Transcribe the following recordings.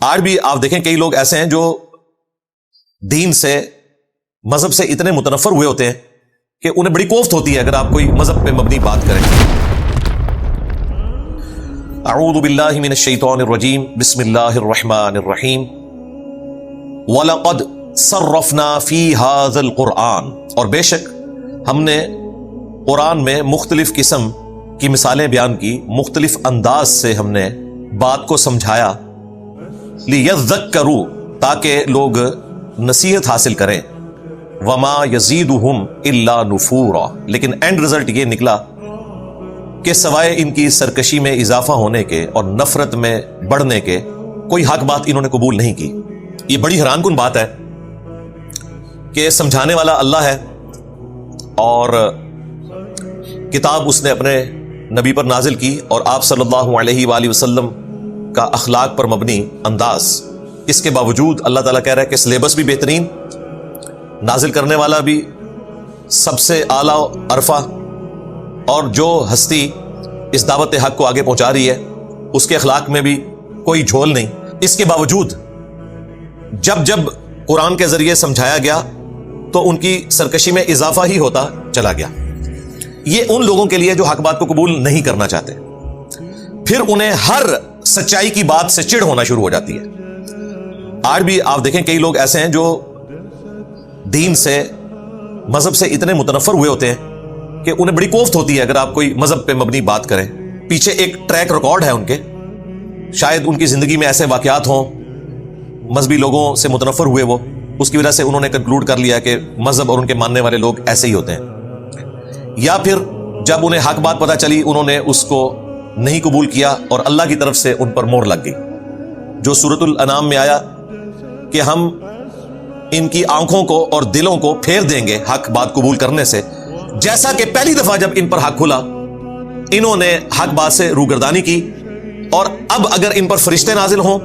آج بھی آپ دیکھیں کئی لوگ ایسے ہیں جو دین سے، مذہب سے اتنے متنفر ہوئے ہوتے ہیں کہ انہیں بڑی کوفت ہوتی ہے اگر آپ کوئی مذہب پہ مبنی بات کریں۔ اعوذ باللہ من الشیطان الرجیم، بسم اللہ الرحمن الرحیم۔ وَلَقَدْ صَرَّفْنَا فِي هَذَا الْقُرْآنِ، اور بے شک ہم نے قرآن میں مختلف قسم کی مثالیں بیان کی، مختلف انداز سے ہم نے بات کو سمجھایا، لِيَذَّكَّرُوا، تاکہ لوگ نصیحت حاصل کریں، وَمَا يَزِيدُهُمْ إِلَّا نُفُورًا، لیکن اینڈ رزلٹ یہ نکلا کہ سوائے ان کی سرکشی میں اضافہ ہونے کے اور نفرت میں بڑھنے کے کوئی حق بات انہوں نے قبول نہیں کی۔ یہ بڑی حیران کن بات ہے کہ سمجھانے والا اللہ ہے اور کتاب اس نے اپنے نبی پر نازل کی، اور آپ صلی اللہ علیہ وآلہ وسلم کا اخلاق پر مبنی انداز، اس کے باوجود اللہ تعالیٰ کہہ رہا ہے کہ سلیبس بھی بہترین، نازل کرنے والا بھی سب سے اعلیٰ عرفہ، اور جو ہستی اس دعوت حق کو آگے پہنچا رہی ہے اس کے اخلاق میں بھی کوئی جھول نہیں۔ اس کے باوجود جب جب قرآن کے ذریعے سمجھایا گیا تو ان کی سرکشی میں اضافہ ہی ہوتا چلا گیا۔ یہ ان لوگوں کے لیے جو حق بات کو قبول نہیں کرنا چاہتے، پھر انہیں ہر سچائی کی بات سے چڑ ہونا شروع ہو جاتی ہے۔ آج بھی آپ دیکھیں کئی لوگ ایسے ہیں جو دین سے، مذہب سے اتنے متنفر ہوئے ہوتے ہیں کہ انہیں بڑی کوفت ہوتی ہے اگر آپ کوئی مذہب پہ مبنی بات کریں۔ پیچھے ایک ٹریک ریکارڈ ہے ان کے، شاید ان کی زندگی میں ایسے واقعات ہوں، مذہبی لوگوں سے متنفر ہوئے وہ، اس کی وجہ سے انہوں نے کنکلوڈ کر لیا کہ مذہب اور ان کے ماننے والے لوگ ایسے ہی ہوتے ہیں، یا پھر جب انہیں حق بات پتہ چلی انہوں نے اس کو نہیں قبول کیا اور اللہ کی طرف سے ان پر مہر لگ گئی، جو سورۃ الانعام میں آیا کہ ہم ان کی آنکھوں کو اور دلوں کو پھیر دیں گے حق بات قبول کرنے سے، جیسا کہ پہلی دفعہ جب ان پر حق کھلا انہوں نے حق بات سے روگردانی کی، اور اب اگر ان پر فرشتے نازل ہوں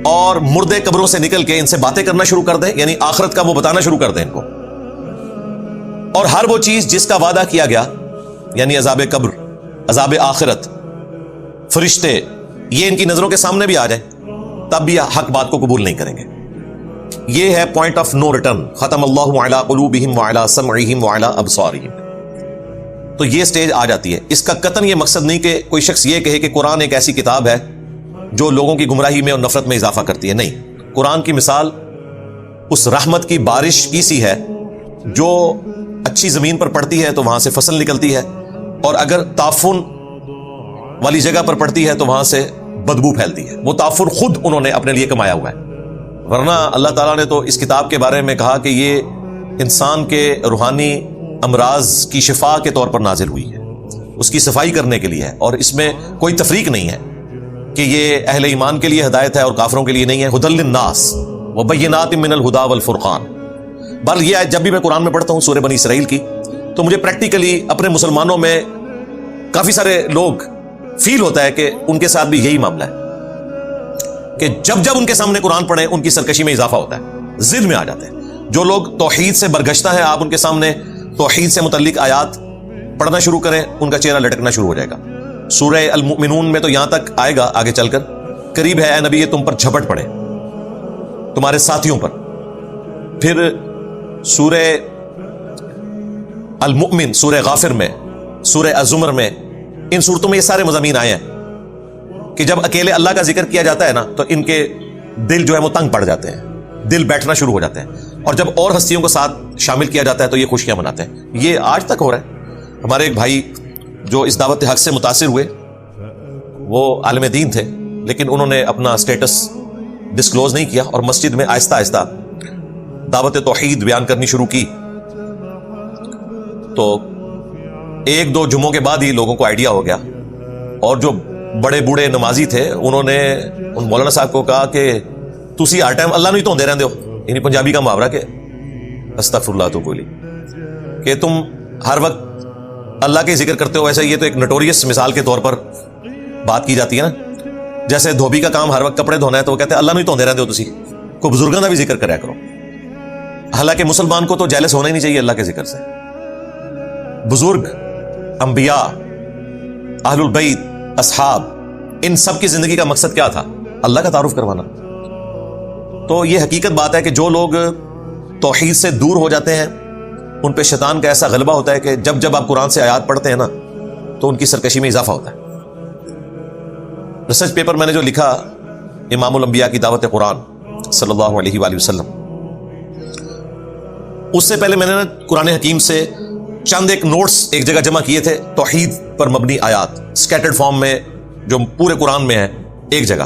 اور مردے قبروں سے نکل کے ان سے باتیں کرنا شروع کر دیں، یعنی آخرت کا وہ بتانا شروع کر دیں ان کو، اور ہر وہ چیز جس کا وعدہ کیا گیا، یعنی عذاب قبر، عذاب آخرت، فرشتے، یہ ان کی نظروں کے سامنے بھی آ جائیں، تب بھی حق بات کو قبول نہیں کریں گے۔ یہ ہے پوائنٹ آف نو ریٹرن، ختم اللہ علی قلوبہم وعلی سمعہم وعلی ابصارہم۔ تو یہ سٹیج آ جاتی ہے۔ اس کا قطعاً یہ مقصد نہیں کہ کوئی شخص یہ کہے کہ قرآن ایک ایسی کتاب ہے جو لوگوں کی گمراہی میں اور نفرت میں اضافہ کرتی ہے، نہیں۔ قرآن کی مثال اس رحمت کی بارش کی سی ہے جو اچھی زمین پر پڑتی ہے تو وہاں سے فصل نکلتی ہے، اور اگر تعفن والی جگہ پر پڑتی ہے تو وہاں سے بدبو پھیلتی ہے۔ وہ تعفن خود انہوں نے اپنے لیے کمایا ہوا ہے، ورنہ اللہ تعالیٰ نے تو اس کتاب کے بارے میں کہا کہ یہ انسان کے روحانی امراض کی شفا کے طور پر نازل ہوئی ہے، اس کی صفائی کرنے کے لیے ہے، اور اس میں کوئی تفریق نہیں ہے کہ یہ اہل ایمان کے لیے ہدایت ہے اور کافروں کے لیے نہیں ہے۔ ھدی للناس وبینات من الھدی والفرقان۔ بل یہ جب بھی میں قرآن میں پڑھتا ہوں سورہ بنی اسرائیل کی، تو مجھے پریکٹیکلی اپنے مسلمانوں میں کافی سارے لوگ فیل ہوتا ہے کہ ان کے ساتھ بھی یہی معاملہ ہے کہ جب جب ان کے سامنے قرآن پڑھیں ان کی سرکشی میں اضافہ ہوتا ہے، ضد میں آ جاتے ہیں۔ جو لوگ توحید سے برگشتہ ہیں، آپ ان کے سامنے توحید سے متعلق آیات پڑھنا شروع کریں ان کا چہرہ لٹکنا شروع ہو جائے گا۔ سورہ المؤمنون میں تو یہاں تک آئے گا آگے چل کر، قریب ہے اے نبی یہ تم پر جھپٹ پڑے تمہارے ساتھیوں پر۔ پھر سورہ المؤمن، سورہ غافر میں، سورہ الزمر میں، ان صورتوں میں یہ سارے مضامین آئے ہیں کہ جب اکیلے اللہ کا ذکر کیا جاتا ہے نا تو ان کے دل جو ہے وہ تنگ پڑ جاتے ہیں، دل بیٹھنا شروع ہو جاتے ہیں، اور جب اور ہستیوں کو ساتھ شامل کیا جاتا ہے تو یہ خوشیاں مناتے ہیں۔ یہ آج تک ہو رہا ہے۔ ہمارے ایک بھائی جو اس دعوت حق سے متاثر ہوئے، وہ عالم دین تھے لیکن انہوں نے اپنا سٹیٹس ڈسکلوز نہیں کیا، اور مسجد میں آہستہ آہستہ دعوت توحید بیان کرنی شروع کی، تو ایک دو جمعوں کے بعد ہی لوگوں کو آئیڈیا ہو گیا، اور جو بڑے بوڑھے نمازی تھے انہوں نے ان مولانا صاحب کو کہا کہ تسی ہر ٹائم اللہ نہیں دھوندے رہندے ہو، یعنی پنجابی کا محاورہ کہ استغفر اللہ تو بولی کہ تم ہر وقت اللہ کے ذکر کرتے ہو، ایسا یہ تو ایک نوٹوریس مثال کے طور پر بات کی جاتی ہے نا، جیسے دھوبی کا کام ہر وقت کپڑے دھونا ہے تو وہ کہتے ہیں اللہ نہیں دھوندے رہندے ہو تسی، کوئی بزرگوں کا بھی ذکر کریا کرو۔ حالانکہ مسلمان کو تو جیلس ہونا ہی نہیں چاہیے اللہ کے ذکر سے۔ بزرگ، انبیاء، اہل البیت، اصحاب، ان سب کی زندگی کا مقصد کیا تھا؟ اللہ کا تعارف کروانا. تو یہ حقیقت بات ہے کہ جو لوگ توحید سے دور ہو جاتے ہیں ان پہ شیطان کا ایسا غلبہ ہوتا ہے کہ جب جب آپ قرآن سے آیات پڑھتے ہیں نا تو ان کی سرکشی میں اضافہ ہوتا ہے. ریسرچ پیپر میں نے جو لکھا امام الانبیاء کی دعوت قرآن صلی اللہ علیہ وآلہ وسلم، اس سے پہلے میں نے قرآن حکیم سے چند ایک نوٹس ایک جگہ جمع کیے تھے، توحید پر مبنی آیات سکیٹرڈ فارم میں جو پورے قرآن میں ہے ایک جگہ.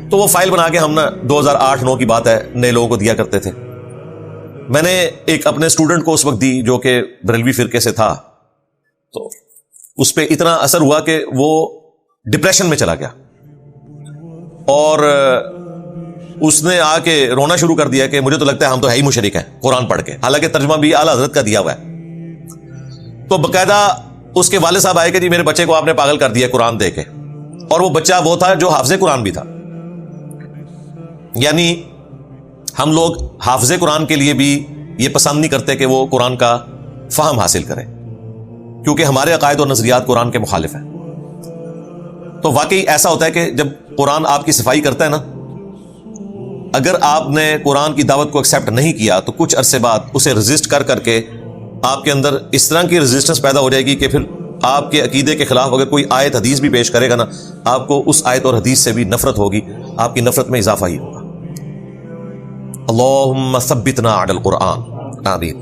تو وہ فائل بنا کے ہم نا 2008-9 کی بات ہے نئے لوگوں کو دیا کرتے تھے. میں نے ایک اپنے اسٹوڈنٹ کو اس وقت دی جو کہ بریلوی فرقے سے تھا، تو اس پہ اتنا اثر ہوا کہ وہ ڈپریشن میں چلا گیا اور اس نے آ کے رونا شروع کر دیا کہ مجھے تو لگتا ہے ہم تو ہے ہی مشرک ہیں قرآن پڑھ کے، حالانکہ ترجمہ بھی اعلیٰ حضرت کا دیا ہوا ہے. تو باقاعدہ اس کے والد صاحب آئے کہ جی میرے بچے کو آپ نے پاگل کر دیا قرآن دے کے، اور وہ بچہ وہ تھا جو حافظ قرآن بھی تھا. یعنی ہم لوگ حافظ قرآن کے لیے بھی یہ پسند نہیں کرتے کہ وہ قرآن کا فہم حاصل کرے، کیونکہ ہمارے عقائد اور نظریات قرآن کے مخالف ہیں. تو واقعی ایسا ہوتا ہے کہ جب قرآن آپ کی صفائی کرتا ہے نا، اگر آپ نے قرآن کی دعوت کو ایکسیپٹ نہیں کیا تو کچھ عرصے بعد اسے ریزسٹ کر کر کے آپ کے اندر اس طرح کی ریزسٹنس پیدا ہو جائے گی کہ پھر آپ کے عقیدے کے خلاف اگر کوئی آیت حدیث بھی پیش کرے گا نا، آپ کو اس آیت اور حدیث سے بھی نفرت ہوگی، آپ کی نفرت میں اضافہ ہی ہوگا. اللہم ثبتنا علی القرآن، آمین.